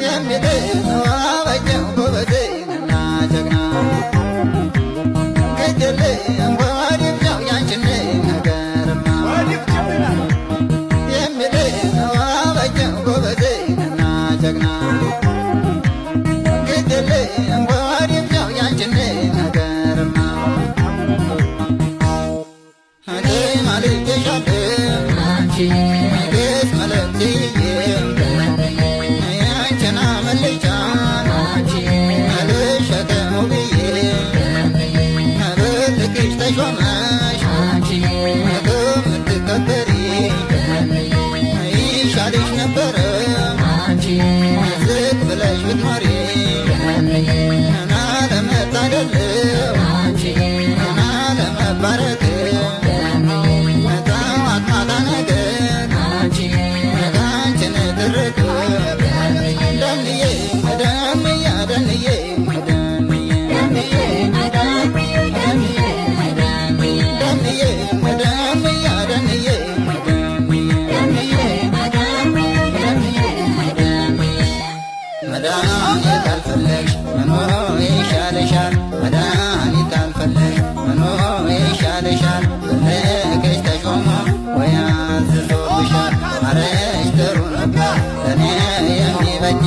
የሚልን አበጀው ጎበዜንና ጀግና ግድልም ወዲብኛው ያንችን ነገርማ የሚልን አበጀው ጎበዜንና ጀግና ግድልም ወዲብኛው ያንችን ነገርማ ማልጀሻለም አንቺ ግስ መለምትዬ ያንቺና መልጫን አንቺ አልሸከመው ብዬ ብልክሽ ተሾመሽ አንቺ ከምትከበሪ ይሻልሽ ነበረ አንቺ ዝቅ ብለሽ ብትኖሪ እና ለመታደለው አንቺ እና ለመባረክ መድኃኒት አልፈለግሽ መኖር ይሻልሻል መድኃኒት አልፈለግሽ መኖር ይሻልሻል ብልክሽ ተሾሞ ወይ አዝዞብሻል ማረሽ ጥሩ ነበር ለእኔ የሚበጅ